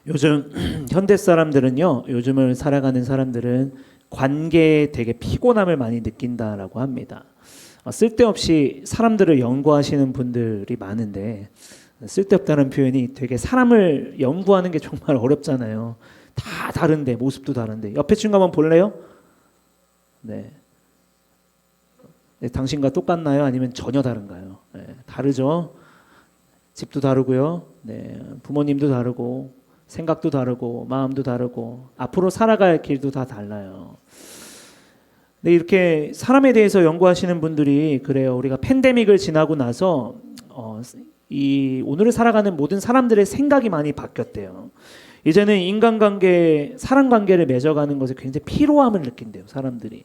요즘 현대 사람들은요, 요즘을 살아가는 사람들은 관계에 되게 피곤함을 많이 느낀다라고 합니다. 쓸데없이 사람들을 연구하시는 분들이 많은데, 쓸데없다는 표현이 되게 사람을 연구하는 게 정말 어렵잖아요. 다 다른데, 모습도 다른데. 옆에 친구 한번 볼래요? 네. 네, 당신과 똑같나요? 아니면 전혀 다른가요? 네, 다르죠. 집도 다르고요. 네, 부모님도 다르고, 생각도 다르고, 마음도 다르고, 앞으로 살아갈 길도 다 달라요. 근데 이렇게 사람에 대해서 연구하시는 분들이 그래요. 우리가 팬데믹을 지나고 나서 이 오늘을 살아가는 모든 사람들의 생각이 많이 바뀌었대요. 이제는 인간관계, 사람관계를 맺어가는 것에 굉장히 피로함을 느낀대요. 사람들이.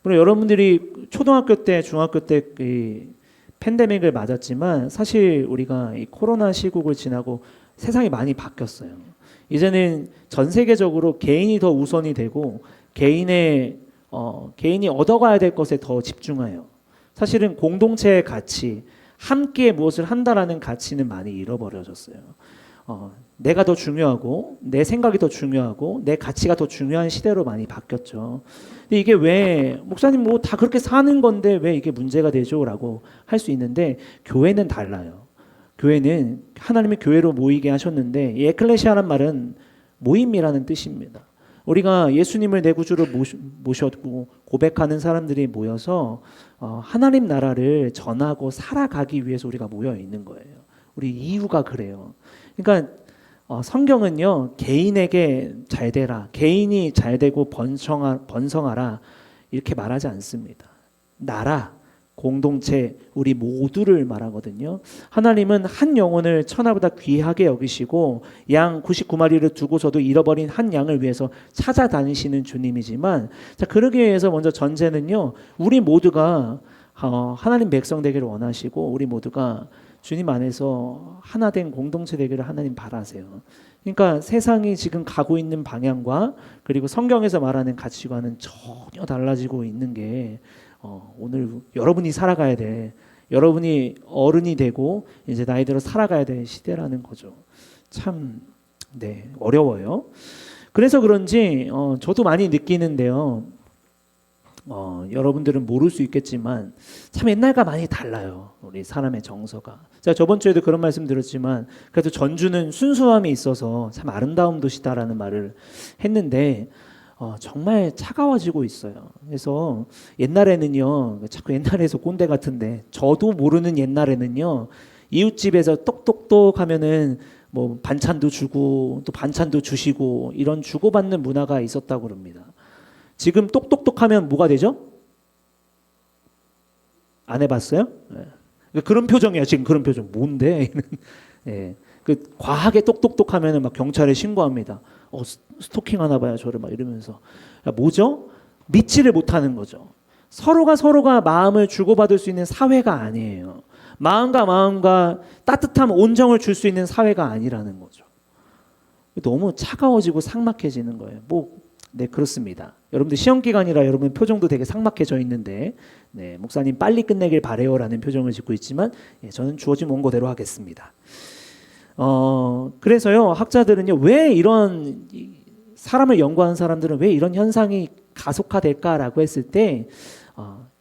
물론 여러분들이 초등학교 때, 중학교 때 이 팬데믹을 맞았지만 사실 우리가 이 코로나 시국을 지나고 세상이 많이 바뀌었어요. 이제는 전 세계적으로 개인이 더 우선이 되고 개인이 얻어가야 될 것에 더 집중해요. 사실은 공동체의 가치, 함께 무엇을 한다라는 가치는 많이 잃어버려졌어요. 내가 더 중요하고 내 생각이 더 중요하고 내 가치가 더 중요한 시대로 많이 바뀌었죠. 근데 이게 왜 목사님 뭐 다 그렇게 사는 건데 왜 이게 문제가 되죠? 라고 할 수 있는데 교회는 달라요. 교회는 하나님의 교회로 모이게 하셨는데 이 에클레시아란 말은 모임이라는 뜻입니다. 우리가 예수님을 내 구주로 모셨고 고백하는 사람들이 모여서 하나님 나라를 전하고 살아가기 위해서 우리가 모여 있는 거예요. 우리 이유가 그래요. 그러니까 성경은요, 개인에게 잘 되라, 개인이 잘 되고 번성하라 이렇게 말하지 않습니다. 나라, 공동체, 우리 모두를 말하거든요. 하나님은 한 영혼을 천하보다 귀하게 여기시고 양 99마리를 두고서도 잃어버린 한 양을 위해서 찾아다니시는 주님이지만, 자, 그러기 위해서 먼저 전제는요, 우리 모두가 하나님 백성 되기를 원하시고 우리 모두가 주님 안에서 하나 된 공동체 되기를 하나님 바라세요. 그러니까 세상이 지금 가고 있는 방향과 그리고 성경에서 말하는 가치관은 전혀 달라지고 있는 게 오늘 여러분이 살아가야 돼. 여러분이 어른이 되고 이제 나이 들어 살아가야 될 시대라는 거죠. 참, 네, 어려워요. 그래서 그런지 저도 많이 느끼는데요. 여러분들은 모를 수 있겠지만 참 옛날과 많이 달라요. 우리 사람의 정서가. 제가 저번 주에도 그런 말씀 드렸지만 그래도 전주는 순수함이 있어서 참 아름다운 도시다라는 말을 했는데 정말 차가워지고 있어요. 그래서 옛날에는요, 자꾸 옛날에서 꼰대 같은데 저도 모르는 옛날에는요, 이웃집에서 똑똑똑 하면은 뭐 반찬도 주고 또 반찬도 주시고 이런 주고받는 문화가 있었다고 그럽니다. 지금 똑똑똑 하면 뭐가 되죠? 안 해봤어요? 네. 그런 표정이야. 지금 그런 표정. 뭔데? 네. 그 과하게 똑똑똑 하면은 막 경찰에 신고합니다. 스토킹 하나 봐요. 저를 막 이러면서. 뭐죠? 믿지를 못하는 거죠. 서로가 마음을 주고받을 수 있는 사회가 아니에요. 마음과 따뜻함, 온정을 줄 수 있는 사회가 아니라는 거죠. 너무 차가워지고 삭막해지는 거예요. 네, 그렇습니다. 여러분들 시험 기간이라 여러분 표정도 되게 삭막해져 있는데, 네, 목사님 빨리 끝내길 바래요라는 표정을 짓고 있지만, 저는 주어진 원고대로 하겠습니다. 그래서요, 학자들은요, 왜 이런 사람을 연구하는 사람들은 왜 이런 현상이 가속화될까라고 했을 때,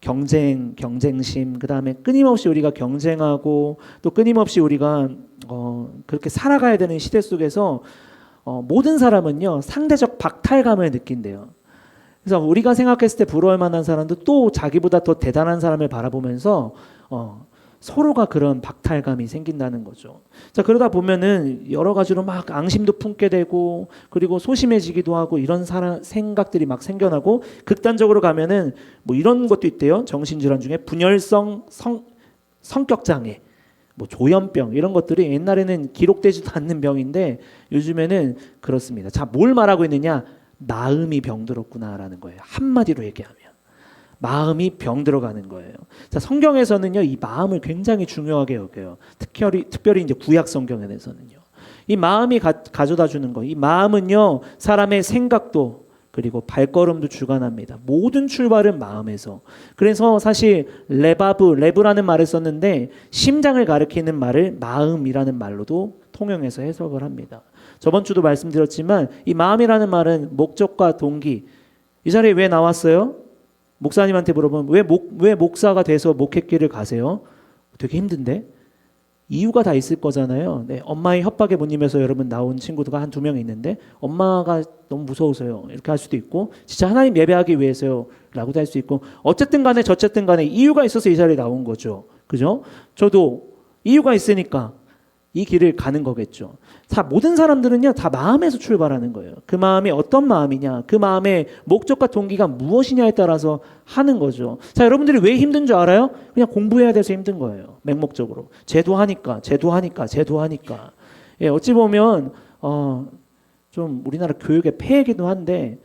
경쟁심, 그 다음에 끊임없이 우리가 경쟁하고 또 끊임없이 우리가 그렇게 살아가야 되는 시대 속에서 모든 사람은요, 상대적 박탈감을 느낀대요. 그래서 우리가 생각했을 때 부러울 만한 사람도 또 자기보다 더 대단한 사람을 바라보면서 서로가 그런 박탈감이 생긴다는 거죠. 자, 그러다 보면은 여러 가지로 막 앙심도 품게 되고 그리고 소심해지기도 하고 이런 생각들이 막 생겨나고 극단적으로 가면은 뭐 이런 것도 있대요. 정신질환 중에 분열성 성격장애, 뭐 조현병 이런 것들이 옛날에는 기록되지도 않는 병인데 요즘에는 그렇습니다. 자, 뭘 말하고 있느냐? 마음이 병들었구나라는 거예요. 한마디로 얘기하면. 마음이 병들어가는 거예요. 자, 성경에서는요, 이 마음을 굉장히 중요하게 여겨요. 특별히 이제 구약 성경에서는요. 이 마음이 가져다 주는 거. 이 마음은요, 사람의 생각도, 그리고 발걸음도 주관합니다. 모든 출발은 마음에서. 그래서 사실 레브라는 말을 썼는데 심장을 가리키는 말을 마음이라는 말로도 통용해서 해석을 합니다. 저번 주도 말씀드렸지만 이 마음이라는 말은 목적과 동기, 이 자리에 왜 나왔어요? 목사님한테 물어보면 왜 목사가 돼서 목회길을 가세요? 되게 힘든데? 이유가 다 있을 거잖아요. 네, 엄마의 협박에 못 이겨서 여러분 나온 친구가 한 2명 있는데 엄마가 너무 무서워서요. 이렇게 할 수도 있고 진짜 하나님 예배하기 위해서요. 라고도 할 수 있고 어쨌든 간에 저쨌든 간에 이유가 있어서 이 자리에 나온 거죠. 그죠? 저도 이유가 있으니까 이 길을 가는 거겠죠. 다 모든 사람들은요 다 마음에서 출발하는 거예요. 그 마음이 어떤 마음이냐, 그 마음의 목적과 동기가 무엇이냐에 따라서 하는 거죠. 자, 여러분들이 왜 힘든 줄 알아요? 그냥 공부해야 돼서 힘든 거예요. 맹목적으로 제도하니까. 예, 어찌 보면 좀 우리나라 교육의 폐해이기도 한데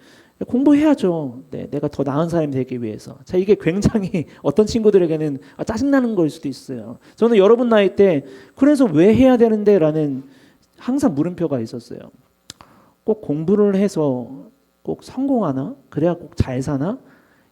공부해야죠. 네, 내가 더 나은 사람이 되기 위해서. 자, 이게 굉장히 어떤 친구들에게는 짜증나는 걸 수도 있어요. 저는 여러분 나이 때 그래서 왜 해야 되는데 라는 항상 물음표가 있었어요. 꼭 공부를 해서 꼭 성공하나? 그래야 꼭 잘 사나?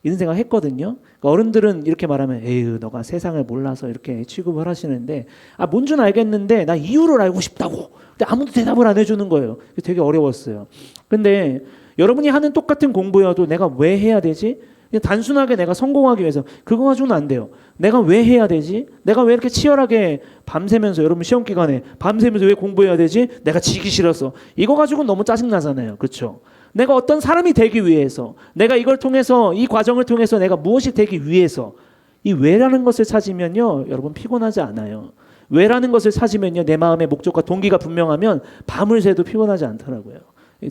이런 생각 했거든요. 그러니까 어른들은 이렇게 말하면 에휴 너가 세상을 몰라서 이렇게 취급을 하시는데 뭔 줄 알겠는데 나 이유를 알고 싶다고. 근데 아무도 대답을 안 해주는 거예요. 되게 어려웠어요. 근데 여러분이 하는 똑같은 공부여도 내가 왜 해야 되지? 그냥 단순하게 내가 성공하기 위해서 그거 가지고는 안 돼요. 내가 왜 해야 되지? 내가 왜 이렇게 치열하게 밤새면서 여러분 시험 기간에 밤새면서 왜 공부해야 되지? 내가 지기 싫어서 이거 가지고는 너무 짜증나잖아요. 그렇죠? 내가 어떤 사람이 되기 위해서 내가 이걸 통해서 이 과정을 통해서 내가 무엇이 되기 위해서 이 왜라는 것을 찾으면요 여러분 피곤하지 않아요. 왜라는 것을 찾으면요 내 마음의 목적과 동기가 분명하면 밤을 새도 피곤하지 않더라고요.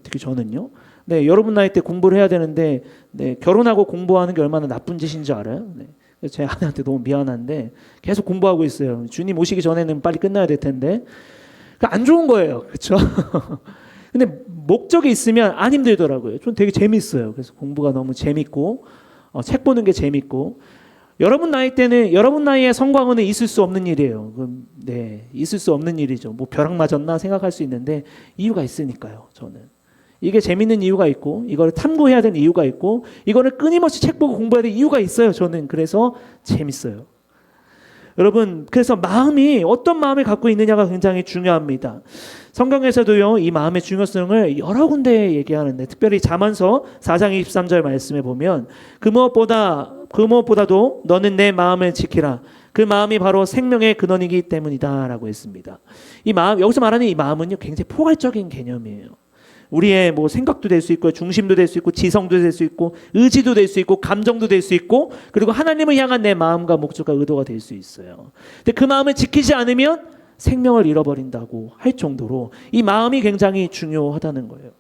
특히 저는요. 네, 여러분 나이 때 공부를 해야 되는데 네, 결혼하고 공부하는 게 얼마나 나쁜 짓인 줄 알아요? 네. 제 아내한테 너무 미안한데 계속 공부하고 있어요. 주님 오시기 전에는 빨리 끝나야 될 텐데 안 좋은 거예요. 그렇죠? 근데 목적이 있으면 안 힘들더라고요. 좀 되게 재밌어요. 그래서 공부가 너무 재밌고 책 보는 게 재밌고 여러분 나이 때는 여러분 나이에 성광은 있을 수 없는 일이에요. 네, 있을 수 없는 일이죠. 뭐 벼락 맞았나 생각할 수 있는데 이유가 있으니까요. 저는. 이게 재밌는 이유가 있고 이걸 탐구해야 되는 이유가 있고 이거를 끊임없이 책 보고 공부해야 되는 이유가 있어요. 저는 그래서 재밌어요. 여러분 그래서 마음이 어떤 마음을 갖고 있느냐가 굉장히 중요합니다. 성경에서도요 이 마음의 중요성을 여러 군데 얘기하는데 특별히 잠언서 4장 23절 말씀에 보면 그 무엇보다도 너는 내 마음을 지키라. 그 마음이 바로 생명의 근원이기 때문이다 라고 했습니다. 이 마음 여기서 말하는 이 마음은요 굉장히 포괄적인 개념이에요. 우리의 뭐 생각도 될 수 있고 중심도 될 수 있고 지성도 될 수 있고 의지도 될 수 있고 감정도 될 수 있고 그리고 하나님을 향한 내 마음과 목적과 의도가 될 수 있어요. 근데 그 마음을 지키지 않으면 생명을 잃어버린다고 할 정도로 이 마음이 굉장히 중요하다는 거예요.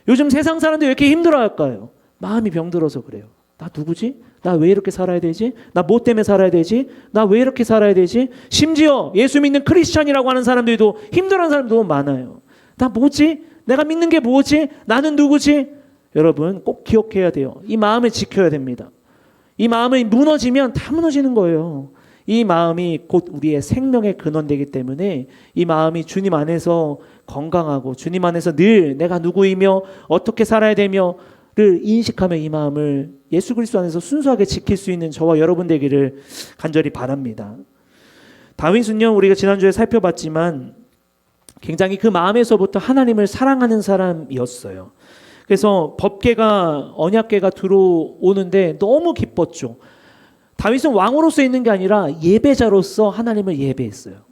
요즘 세상 사람들이 왜 이렇게 힘들어할까요? 마음이 병들어서 그래요. 나 누구지? 나 왜 이렇게 살아야 되지? 나 뭐 때문에 살아야 되지? 나 왜 이렇게 살아야 되지? 심지어 예수 믿는 크리스찬이라고 하는 사람들도 힘들어하는 사람도 너무 많아요. 나 뭐지? 내가 믿는 게 뭐지? 나는 누구지? 여러분 꼭 기억해야 돼요. 이 마음을 지켜야 됩니다. 이 마음이 무너지면 다 무너지는 거예요. 이 마음이 곧 우리의 생명의 근원되기 때문에 이 마음이 주님 안에서 건강하고 주님 안에서 늘 내가 누구이며 어떻게 살아야 되며를 인식하며 이 마음을 예수 그리스도 안에서 순수하게 지킬 수 있는 저와 여러분 되기를 간절히 바랍니다. 다윗은요 우리가 지난주에 살펴봤지만 굉장히 그 마음에서부터 하나님을 사랑하는 사람이었어요. 그래서 법궤가 언약궤가 들어오는데 너무 기뻤죠. 다윗은 왕으로서 있는 게 아니라 예배자로서 하나님을 예배했어요.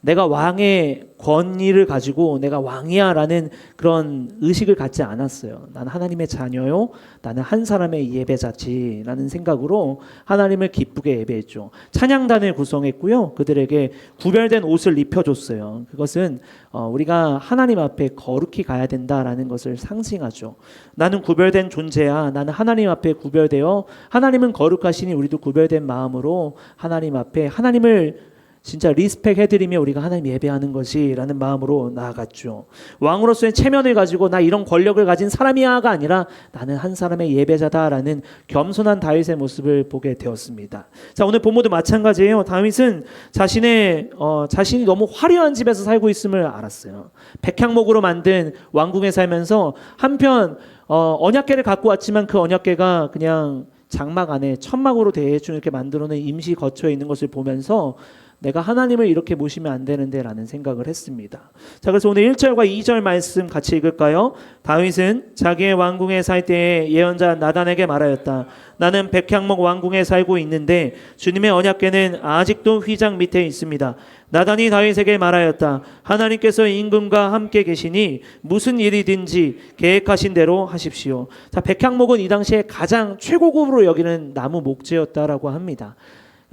내가 왕의 권위를 가지고 내가 왕이야라는 그런 의식을 갖지 않았어요. 나는 하나님의 자녀요. 나는 한 사람의 예배자지라는 생각으로 하나님을 기쁘게 예배했죠. 찬양단을 구성했고요. 그들에게 구별된 옷을 입혀줬어요. 그것은 우리가 하나님 앞에 거룩히 가야 된다라는 것을 상징하죠. 나는 구별된 존재야. 나는 하나님 앞에 구별되어 하나님은 거룩하시니 우리도 구별된 마음으로 하나님 앞에 하나님을 진짜 리스펙 해드리며 우리가 하나님 예배하는 것이라는 마음으로 나아갔죠. 왕으로서의 체면을 가지고 나 이런 권력을 가진 사람이야가 아니라 나는 한 사람의 예배자다라는 겸손한 다윗의 모습을 보게 되었습니다. 자, 오늘 본문도 마찬가지예요. 다윗은 자신이 너무 화려한 집에서 살고 있음을 알았어요. 백향목으로 만든 왕궁에 살면서 한편 언약궤를 갖고 왔지만 그 언약궤가 그냥 장막 안에 천막으로 대충 이렇게 만들어 놓은 임시 거처에 있는 것을 보면서 내가 하나님을 이렇게 모시면 안 되는데 라는 생각을 했습니다. 자, 그래서 오늘 1절과 2절 말씀 같이 읽을까요? 다윗은 자기의 왕궁에 살 때에 예언자 나단에게 말하였다. 나는 백향목 왕궁에 살고 있는데 주님의 언약궤는 아직도 휘장 밑에 있습니다. 나단이 다윗에게 말하였다. 하나님께서 임금과 함께 계시니 무슨 일이든지 계획하신 대로 하십시오. 자, 백향목은 이 당시에 가장 최고급으로 여기는 나무 목재였다라고 합니다.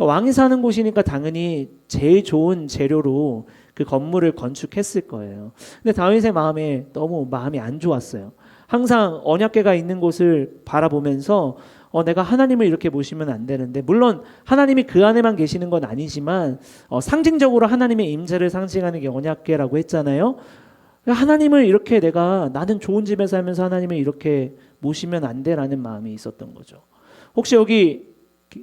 왕이 사는 곳이니까 당연히 제일 좋은 재료로 그 건물을 건축했을 거예요. 근데 다윗의 마음에 너무 마음이 안 좋았어요. 항상 언약궤가 있는 곳을 바라보면서 내가 하나님을 이렇게 모시면 안 되는데, 물론 하나님이 그 안에만 계시는 건 아니지만 상징적으로 하나님의 임재를 상징하는 게 언약궤라고 했잖아요. 하나님을 이렇게 나는 좋은 집에 살면서 하나님을 이렇게 모시면 안 돼라는 마음이 있었던 거죠. 혹시 여기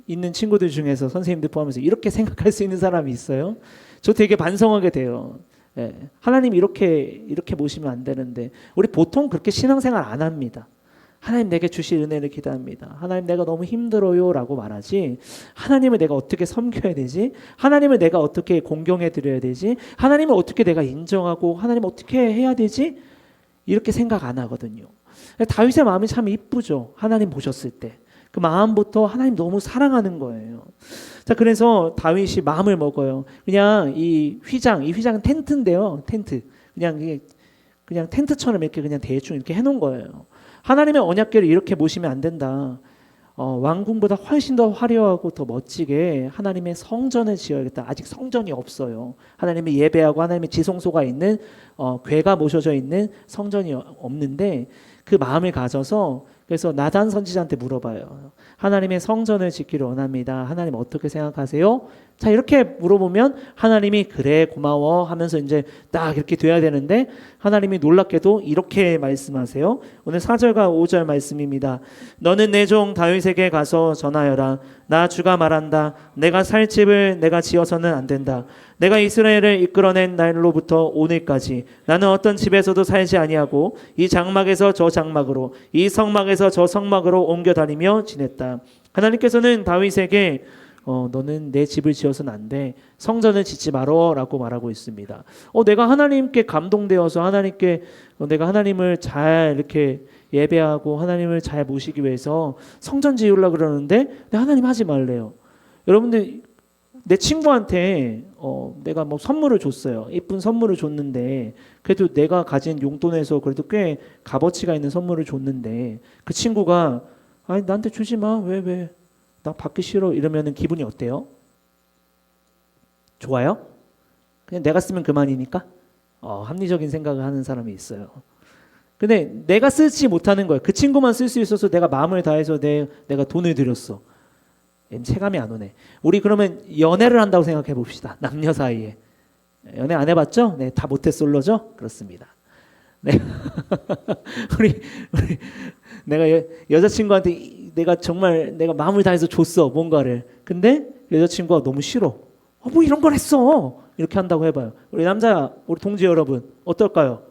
있는 친구들 중에서 선생님들 포함해서 이렇게 생각할 수 있는 사람이 있어요? 저 되게 반성하게 돼요. 예, 하나님 이렇게 모시면 안 되는데 우리 보통 그렇게 신앙생활 안 합니다. 하나님 내게 주실 은혜를 기도합니다. 하나님 내가 너무 힘들어요 라고 말하지, 하나님을 내가 어떻게 섬겨야 되지? 하나님을 내가 어떻게 공경해 드려야 되지? 하나님을 어떻게 내가 인정하고 하나님 어떻게 해야 되지? 이렇게 생각 안 하거든요. 다윗의 마음이 참 이쁘죠. 하나님 보셨을 때 그 마음부터 하나님 너무 사랑하는 거예요. 자, 그래서 다윗이 마음을 먹어요. 그냥 이 휘장은 텐트인데요. 텐트. 그냥 텐트처럼 이렇게 그냥 대충 이렇게 해놓은 거예요. 하나님의 언약궤를 이렇게 모시면 안 된다. 왕궁보다 훨씬 더 화려하고 더 멋지게 하나님의 성전을 지어야겠다. 아직 성전이 없어요. 하나님의 예배하고 하나님의 지성소가 있는 궤가 모셔져 있는 성전이 없는데 그 마음을 가져서, 그래서 나단 선지자한테 물어봐요. 하나님의 성전을 짓기를 원합니다. 하나님 어떻게 생각하세요? 자, 이렇게 물어보면 하나님이 그래 고마워 하면서 이제 딱 이렇게 돼야 되는데, 하나님이 놀랍게도 이렇게 말씀하세요. 오늘 4절과 5절 말씀입니다. 너는 내 종 다윗에게 가서 전하여라. 나 주가 말한다. 내가 살 집을 내가 지어서는 안 된다. 내가 이스라엘을 이끌어낸 날로부터 오늘까지 나는 어떤 집에서도 살지 아니하고 이 장막에서 저 장막으로, 이 성막에서 저 성막으로 옮겨 다니며 지냈다. 하나님께서는 다윗에게 너는 내 집을 지어서는 안 돼. 성전을 짓지 말어 라고 말하고 있습니다. 내가 하나님께 감동되어서 내가 하나님을 잘 이렇게 예배하고 하나님을 잘 모시기 위해서 성전 지으려고 그러는데 하나님 하지 말래요. 여러분들, 내 친구한테 내가 뭐 선물을 줬어요. 예쁜 선물을 줬는데, 그래도 내가 가진 용돈에서 그래도 꽤 값어치가 있는 선물을 줬는데 그 친구가 아니 나한테 주지 마. 왜? 나 받기 싫어. 이러면 기분이 어때요? 좋아요? 그냥 내가 쓰면 그만이니까? 합리적인 생각을 하는 사람이 있어요. 근데 내가 쓰지 못하는 거예요. 그 친구만 쓸 수 있어서 내가 마음을 다해서 내가 돈을 들였어. 체감이 안 오네. 우리 그러면 연애를 한다고 생각해 봅시다. 남녀 사이에. 연애 안 해봤죠? 네, 다 모태솔로죠? 그렇습니다. 네. 우리 내가 여자친구한테 내가 마음을 다해서 줬어, 뭔가를. 근데 여자친구가 너무 싫어. 뭐 이런 걸 했어. 이렇게 한다고 해봐요. 우리 동지 여러분 어떨까요?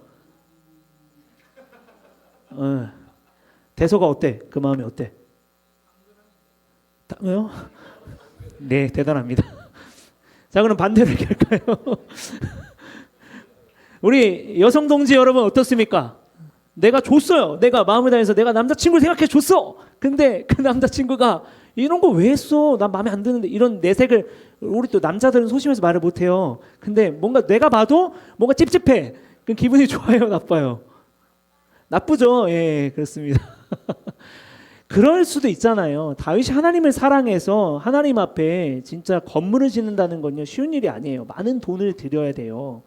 대소가 어때? 그 마음이 어때? 왜요? 네, 대단합니다. 자, 그럼 반대로 얘기할까요? 우리 여성 동지 여러분 어떻습니까? 내가 줬어요. 내가 마음을 다해서 내가 남자친구를 생각해 줬어. 근데 그 남자친구가 이런 거 왜 했어? 난 마음에 안 드는데. 이런 내색을, 우리 또 남자들은 소심해서 말을 못해요. 근데 뭔가 내가 봐도 뭔가 찝찝해. 그럼 기분이 좋아요, 나빠요? 나쁘죠. 예, 그렇습니다. 그럴 수도 있잖아요. 다윗이 하나님을 사랑해서 하나님 앞에 진짜 건물을 짓는다는 건요, 쉬운 일이 아니에요. 많은 돈을 들여야 돼요.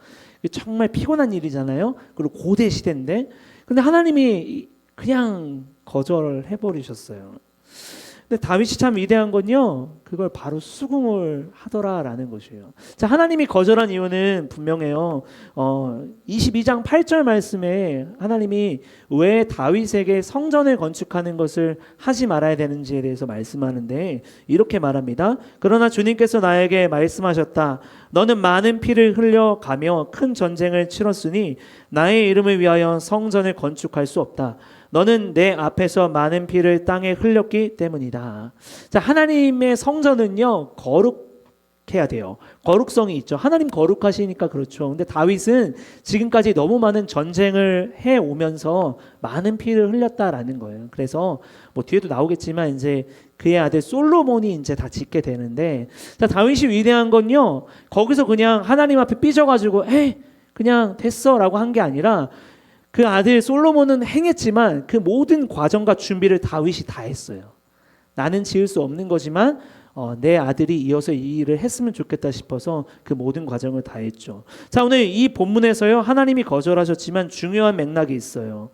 정말 피곤한 일이잖아요. 그리고 고대 시대인데, 근데 하나님이 그냥 거절해 버리셨어요. 근데 다윗이 참 위대한 건요, 그걸 바로 수긍을 하더라라는 것이에요. 자, 하나님이 거절한 이유는 분명해요. 22장 8절 말씀에 하나님이 왜 다윗에게 성전을 건축하는 것을 하지 말아야 되는지에 대해서 말씀하는데 이렇게 말합니다. 그러나 주님께서 나에게 말씀하셨다. 너는 많은 피를 흘려가며 큰 전쟁을 치렀으니 나의 이름을 위하여 성전을 건축할 수 없다. 너는 내 앞에서 많은 피를 땅에 흘렸기 때문이다. 자, 하나님의 성전은요, 거룩해야 돼요. 거룩성이 있죠. 하나님 거룩하시니까 그렇죠. 근데 다윗은 지금까지 너무 많은 전쟁을 해 오면서 많은 피를 흘렸다라는 거예요. 그래서 뭐 뒤에도 나오겠지만 이제 그의 아들 솔로몬이 이제 다 짓게 되는데, 자, 다윗이 위대한 건요, 거기서 그냥 하나님 앞에 삐져가지고 에이 그냥 됐어라고 한 게 아니라 그 아들 솔로몬은 행했지만 그 모든 과정과 준비를 다윗이 다 했어요. 나는 지을 수 없는 거지만 내 아들이 이어서 이 일을 했으면 좋겠다 싶어서 그 모든 과정을 다 했죠. 자, 오늘 이 본문에서요, 하나님이 거절하셨지만 중요한 맥락이 있어요.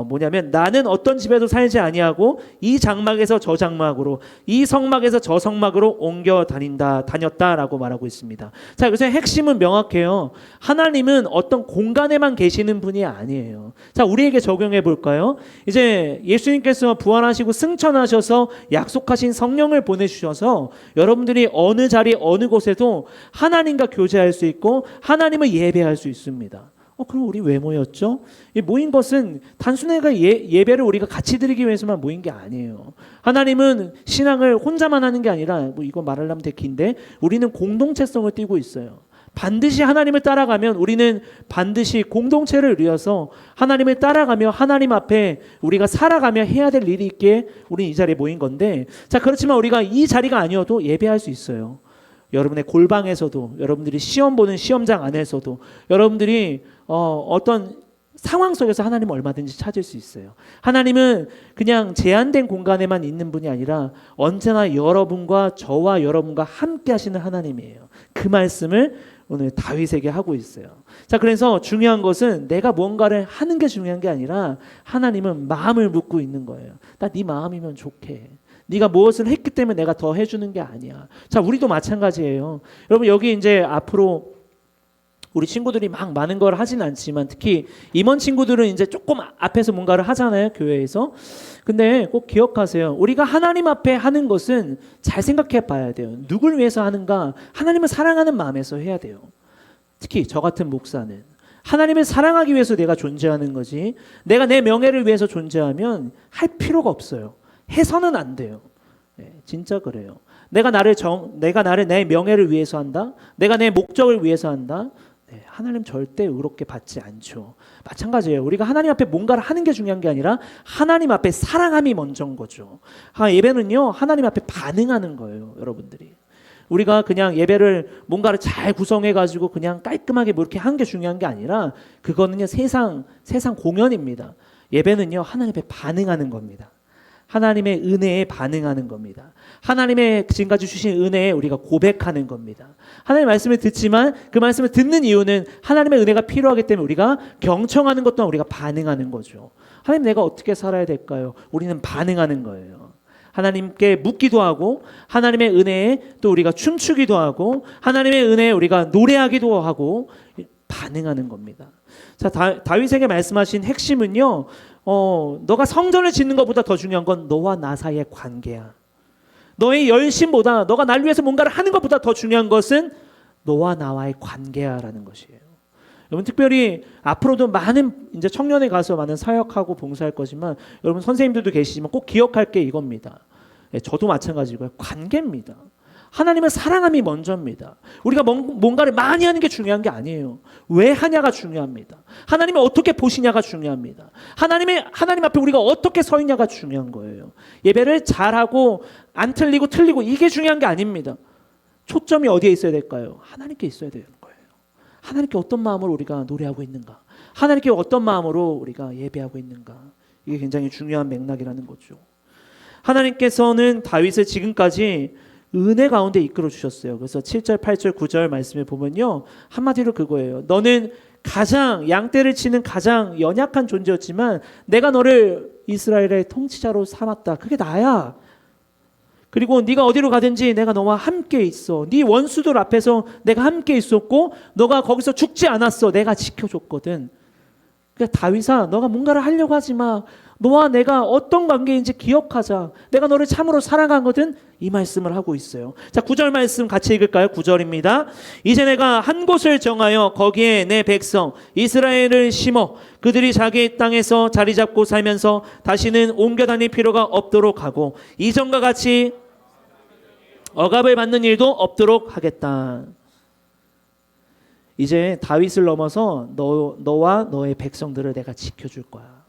뭐냐면 나는 어떤 집에도 살지 아니하고 이 장막에서 저 장막으로, 이 성막에서 저 성막으로 옮겨 다녔다라고 말하고 있습니다. 자, 그래서 핵심은 명확해요. 하나님은 어떤 공간에만 계시는 분이 아니에요. 자, 우리에게 적용해 볼까요? 이제 예수님께서 부활하시고 승천하셔서 약속하신 성령을 보내주셔서 여러분들이 어느 자리 어느 곳에도 하나님과 교제할 수 있고 하나님을 예배할 수 있습니다. 그럼 우리 왜 모였죠? 모인 것은 단순하게 예배를 우리가 같이 드리기 위해서만 모인 게 아니에요. 하나님은 신앙을 혼자만 하는 게 아니라, 뭐 이거 말하려면 되게 긴데, 우리는 공동체성을 띠고 있어요. 반드시 하나님을 따라가면 우리는 반드시 공동체를 이어서 하나님을 따라가며 하나님 앞에 우리가 살아가며 해야 될 일이 있기에 우리는 이 자리에 모인 건데, 자, 그렇지만 우리가 이 자리가 아니어도 예배할 수 있어요. 여러분의 골방에서도, 여러분들이 시험 보는 시험장 안에서도, 여러분들이 어떤 상황 속에서 하나님을 얼마든지 찾을 수 있어요. 하나님은 그냥 제한된 공간에만 있는 분이 아니라 언제나 여러분과 저와 여러분과 함께 하시는 하나님이에요. 그 말씀을 오늘 다윗에게 하고 있어요. 자, 그래서 중요한 것은 내가 뭔가를 하는 게 중요한 게 아니라 하나님은 마음을 묻고 있는 거예요. 나 네 마음이면 좋게. 네가 무엇을 했기 때문에 내가 더 해주는 게 아니야. 자, 우리도 마찬가지예요. 여러분, 여기 이제 앞으로 우리 친구들이 막 많은 걸 하진 않지만 특히 임원 친구들은 이제 조금 앞에서 뭔가를 하잖아요, 교회에서. 근데 꼭 기억하세요. 우리가 하나님 앞에 하는 것은 잘 생각해 봐야 돼요. 누굴 위해서 하는가? 하나님을 사랑하는 마음에서 해야 돼요. 특히 저 같은 목사는 하나님을 사랑하기 위해서 내가 존재하는 거지, 내가 내 명예를 위해서 존재하면 할 필요가 없어요. 해서는 안 돼요. 네, 진짜 그래요. 내가 나를 내 명예를 위해서 한다. 내가 내 목적을 위해서 한다. 네, 하나님 절대 의롭게 받지 않죠. 마찬가지예요. 우리가 하나님 앞에 뭔가를 하는 게 중요한 게 아니라 하나님 앞에 사랑함이 먼저인 거죠. 예배는요, 하나님 앞에 반응하는 거예요, 여러분들이. 우리가 그냥 예배를 뭔가를 잘 구성해가지고 그냥 깔끔하게 뭐 이렇게 한 게 중요한 게 아니라 그거는요, 세상 공연입니다. 예배는요, 하나님 앞에 반응하는 겁니다. 하나님의 은혜에 반응하는 겁니다. 하나님의 지금까지 주신 은혜에 우리가 고백하는 겁니다. 하나님의 말씀을 듣지만 그 말씀을 듣는 이유는 하나님의 은혜가 필요하기 때문에 우리가 경청하는 것 또한 우리가 반응하는 거죠. 하나님, 내가 어떻게 살아야 될까요? 우리는 반응하는 거예요. 하나님께 묻기도 하고 하나님의 은혜에 또 우리가 춤추기도 하고 하나님의 은혜에 우리가 노래하기도 하고 반응하는 겁니다. 자, 다윗에게 말씀하신 핵심은요, 너가 성전을 짓는 것보다 더 중요한 건 너와 나 사이의 관계야. 너의 열심보다, 너가 날 위해서 뭔가를 하는 것보다 더 중요한 것은 너와 나와의 관계야라는 것이에요. 여러분, 특별히 앞으로도 많은 이제 청년에 가서 많은 사역하고 봉사할 거지만 여러분 선생님들도 계시지만 꼭 기억할 게 이겁니다. 저도 마찬가지고요. 관계입니다. 하나님을 사랑함이 먼저입니다. 우리가 뭔가를 많이 하는 게 중요한 게 아니에요. 왜 하냐가 중요합니다. 하나님을 어떻게 보시냐가 중요합니다. 하나님 앞에 우리가 어떻게 서 있냐가 중요한 거예요. 예배를 잘하고 안 틀리고 이게 중요한 게 아닙니다. 초점이 어디에 있어야 될까요? 하나님께 있어야 되는 거예요. 하나님께 어떤 마음으로 우리가 노래하고 있는가? 하나님께 어떤 마음으로 우리가 예배하고 있는가? 이게 굉장히 중요한 맥락이라는 거죠. 하나님께서는 다윗을 지금까지 은혜 가운데 이끌어 주셨어요. 그래서 7절, 8절, 9절 말씀을 보면요, 한마디로 그거예요. 너는 가장 양떼를 치는 가장 연약한 존재였지만 내가 너를 이스라엘의 통치자로 삼았다. 그게 나야. 그리고 네가 어디로 가든지 내가 너와 함께 있어. 네 원수들 앞에서 내가 함께 있었고 너가 거기서 죽지 않았어. 내가 지켜줬거든. 그러니까 다윗아, 너가 뭔가를 하려고 하지 마. 너와 내가 어떤 관계인지 기억하자. 내가 너를 참으로 사랑하거든. 이 말씀을 하고 있어요. 자, 9절 말씀 같이 읽을까요? 9절입니다. 이제 내가 한 곳을 정하여 거기에 내 백성 이스라엘을 심어 그들이 자기 땅에서 자리 잡고 살면서 다시는 옮겨 다닐 필요가 없도록 하고 이전과 같이 억압을 받는 일도 없도록 하겠다. 이제 다윗을 넘어서 너와 너의 백성들을 내가 지켜줄 거야.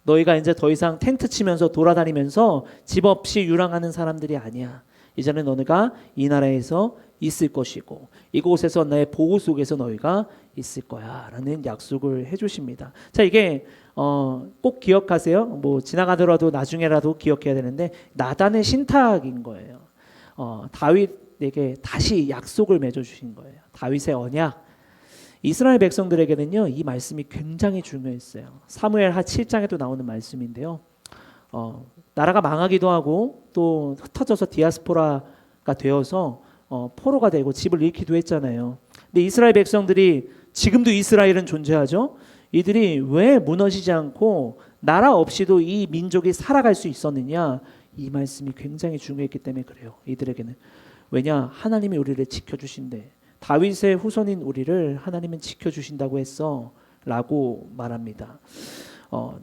너희가 이제 더 이상 텐트 치면서 돌아다니면서 집 없이 유랑하는 사람들이 아니야. 이제는 너희가 이 나라에서 있을 것이고 이곳에서 나의 보호 속에서 너희가 있을 거야 라는 약속을 해주십니다. 자, 이게 꼭 기억하세요. 뭐 지나가더라도 나중에라도 기억해야 되는데 나단의 신탁인 거예요. 다윗에게 다시 약속을 맺어주신 거예요. 다윗의 언약. 이스라엘 백성들에게는요, 이 말씀이 굉장히 중요했어요. 사무엘하 7장에도 나오는 말씀인데요. 나라가 망하기도 하고 또 흩어져서 디아스포라가 되어서 포로가 되고 집을 잃기도 했잖아요. 근데 이스라엘 백성들이 지금도 이스라엘은 존재하죠. 이들이 왜 무너지지 않고 나라 없이도 이 민족이 살아갈 수 있었느냐? 이 말씀이 굉장히 중요했기 때문에 그래요. 이들에게는. 왜냐? 하나님이 우리를 지켜주신대. 다윗의 후손인 우리를 하나님은 지켜주신다고 했어 라고 말합니다.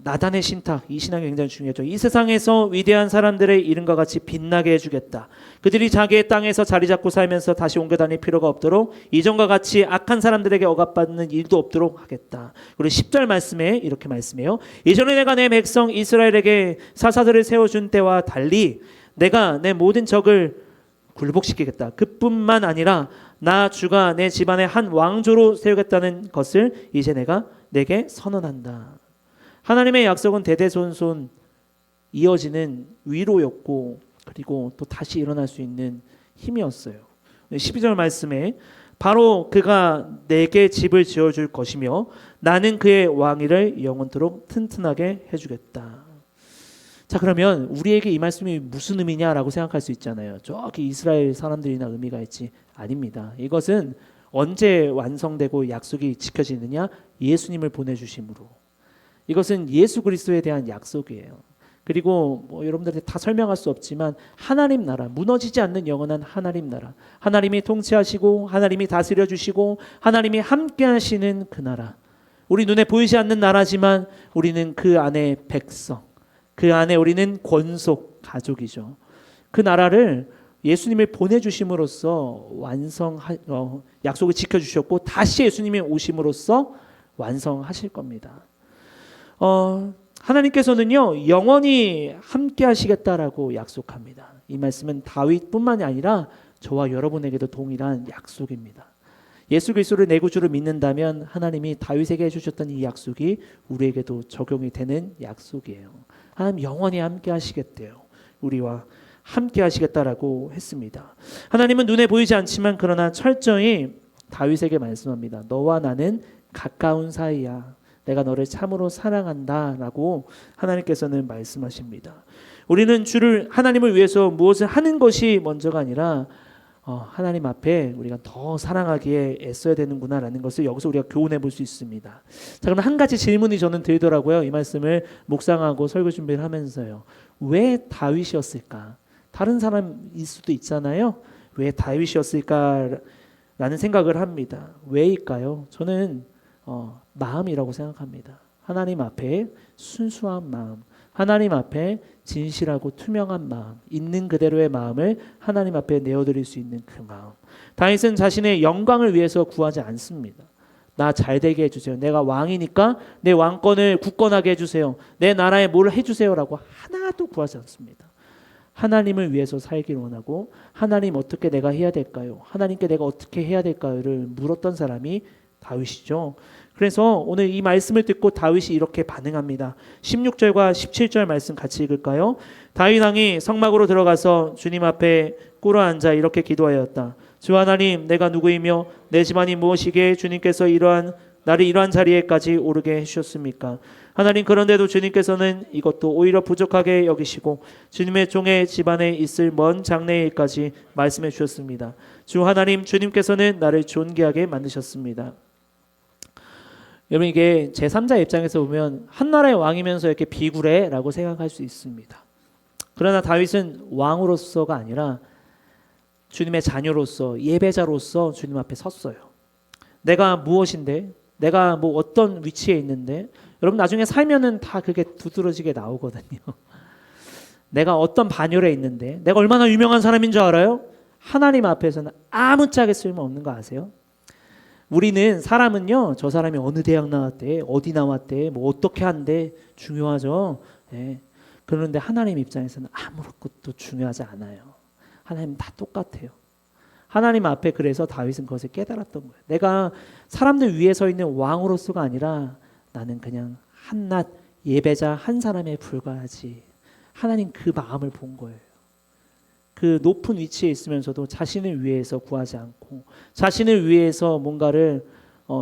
나단의 신탁, 이 신앙이 굉장히 중요하죠. 이 세상에서 위대한 사람들의 이름과 같이 빛나게 해주겠다. 그들이 자기의 땅에서 자리 잡고 살면서 다시 옮겨 다닐 필요가 없도록 이전과 같이 악한 사람들에게 억압받는 일도 없도록 하겠다. 그리고 10절 말씀에 이렇게 말씀해요. 이전에 내가 내 백성 이스라엘에게 사사들을 세워준 때와 달리 내가 내 모든 적을 굴복시키겠다. 그뿐만 아니라 나 주가 내 집안의 한 왕조로 세우겠다는 것을 이제 내가 내게 선언한다. 하나님의 약속은 대대손손 이어지는 위로였고 그리고 또 다시 일어날 수 있는 힘이었어요. 12절 말씀에 바로 그가 내게 집을 지어줄 것이며 나는 그의 왕위를 영원토록 튼튼하게 해주겠다. 자, 그러면 우리에게 이 말씀이 무슨 의미냐라고 생각할 수 있잖아요. 저기 이스라엘 사람들이나 의미가 있지. 아닙니다. 이것은 언제 완성되고 약속이 지켜지느냐? 예수님을 보내주심으로. 이것은 예수 그리스도에 대한 약속이에요. 그리고 여러분들한테 다 설명할 수 없지만 하나님 나라, 무너지지 않는 영원한 하나님 나라, 하나님이 통치하시고 하나님이 다스려 주시고 하나님이 함께 하시는 그 나라, 우리 눈에 보이지 않는 나라지만 우리는 그 안에 백성, 그 안에 우리는 권속 가족이죠. 그 나라를 예수님을 보내주심으로써 약속을 지켜주셨고 다시 예수님이 오심으로써 완성하실 겁니다. 하나님께서는요 영원히 함께 하시겠다라고 약속합니다. 이 말씀은 다윗뿐만이 아니라 저와 여러분에게도 동일한 약속입니다. 예수 그리스도를 내 구주로 믿는다면 하나님이 다윗에게 해주셨던 이 약속이 우리에게도 적용이 되는 약속이에요. 하나님 영원히 함께 하시겠대요. 우리와 함께 하시겠다라고 했습니다. 하나님은 눈에 보이지 않지만 그러나 철저히 다윗에게 말씀합니다. 너와 나는 가까운 사이야. 내가 너를 참으로 사랑한다 라고 하나님께서는 말씀하십니다. 우리는 하나님을 위해서 무엇을 하는 것이 먼저가 아니라 하나님 앞에 우리가 더 사랑하기에 애써야 되는구나 라는 것을 여기서 우리가 교훈해 볼 수 있습니다. 자, 그럼 한 가지 질문이 저는 들더라고요. 이 말씀을 묵상하고 설교 준비를 하면서요. 왜 다윗이었을까? 다른 사람일 수도 있잖아요. 왜 다윗이었을까? 라는 생각을 합니다. 왜일까요? 저는 마음이라고 생각합니다. 하나님 앞에 순수한 마음, 하나님 앞에 진실하고 투명한 마음, 있는 그대로의 마음을 하나님 앞에 내어드릴 수 있는 그 마음. 다윗은 자신의 영광을 위해서 구하지 않습니다. 나 잘되게 해주세요. 내가 왕이니까 내 왕권을 굳건하게 해주세요. 내 나라에 뭘 해주세요라고 하나도 구하지 않습니다. 하나님을 위해서 살길 원하고 하나님 어떻게 내가 해야 될까요? 하나님께 내가 어떻게 해야 될까요를 물었던 사람이 다윗이죠. 그래서 오늘 이 말씀을 듣고 다윗이 이렇게 반응합니다. 16절과 17절 말씀 같이 읽을까요? 다윗 왕이 성막으로 들어가서 주님 앞에 꿇어앉아 이렇게 기도하였다. 주 하나님, 내가 누구이며 내 집안이 무엇이기에 주님께서 이러한 나를 이러한 자리에까지 오르게 해주셨습니까? 하나님, 그런데도 주님께서는 이것도 오히려 부족하게 여기시고 주님의 종의 집안에 있을 먼 장래일까지 말씀해 주셨습니다. 주 하나님, 주님께서는 나를 존귀하게 만드셨습니다. 여러분, 이게 제3자 입장에서 보면 한 나라의 왕이면서 이렇게 비굴해라고 생각할 수 있습니다. 그러나 다윗은 왕으로서가 아니라 주님의 자녀로서, 예배자로서 주님 앞에 섰어요. 내가 무엇인데, 내가 뭐 어떤 위치에 있는데, 여러분 나중에 살면은 다 그게 두드러지게 나오거든요. 내가 어떤 반열에 있는데, 내가 얼마나 유명한 사람인 줄 알아요? 하나님 앞에서는 아무짝에 쓸모없는 거 아세요? 우리는, 사람은요, 저 사람이 어느 대학 나왔대, 어디 나왔대, 뭐 어떻게 한대, 중요하죠. 네. 그런데 하나님 입장에서는 아무것도 중요하지 않아요. 하나님은 다 똑같아요. 하나님 앞에, 그래서 다윗은 그것을 깨달았던 거예요. 내가 사람들 위에 서 있는 왕으로서가 아니라 나는 그냥 한낱 예배자 한 사람에 불과하지. 하나님 그 마음을 본 거예요. 그 높은 위치에 있으면서도 자신을 위해서 구하지 않고 자신을 위해서 뭔가를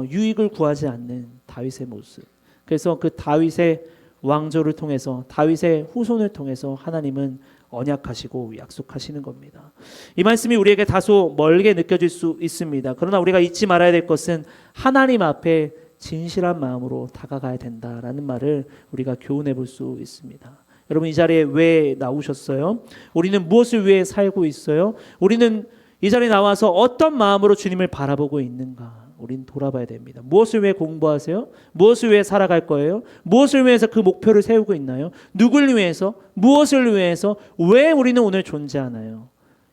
유익을 구하지 않는 다윗의 모습. 그래서 그 다윗의 왕조를 통해서, 다윗의 후손을 통해서 하나님은 언약하시고 약속하시는 겁니다. 이 말씀이 우리에게 다소 멀게 느껴질 수 있습니다. 그러나 우리가 잊지 말아야 될 것은 하나님 앞에 진실한 마음으로 다가가야 된다라는 말을 우리가 교훈해 볼 수 있습니다. 여러분, 이 자리에 왜 나오셨어요? 우리는 무엇을 위해 살고 있어요? 우리는 이 자리에 나와서 어떤 마음으로 주님을 바라보고 있는가? 우리는 돌아봐야 됩니다. 무엇을 위해 공부하세요? 무엇을 위해 살아갈 거예요? 무엇을 위해서 그 목표를 세우고 있나요? 누굴 위해서? 무엇을 위해서? 왜 우리는 오늘 존재하나요?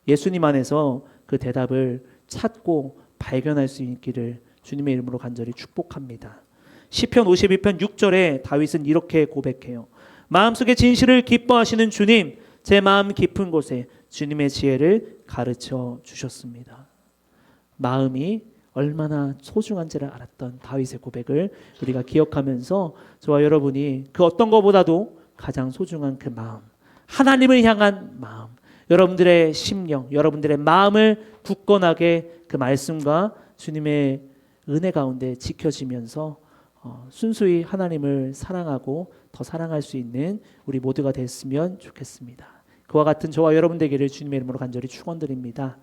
예수님 안에서 그 대답을 찾고 발견할 수 있기를 주님의 이름으로 간절히 축복합니다. 시편 52편 6절에 다윗은 이렇게 고백해요. 마음속의 진실을 기뻐하시는 주님, 제 마음 깊은 곳에 주님의 지혜를 가르쳐 주셨습니다. 마음이 얼마나 소중한지를 알았던 다윗의 고백을 우리가 기억하면서 저와 여러분이 그 어떤 것보다도 가장 소중한 그 마음, 하나님을 향한 마음, 여러분들의 심령, 여러분들의 마음을 굳건하게 그 말씀과 주님의 은혜 가운데 지켜지면서 순수히 하나님을 사랑하고 더 사랑할 수 있는 우리 모두가 됐으면 좋겠습니다. 그와 같은 저와 여러분 되기를 주님의 이름으로 간절히 축원드립니다.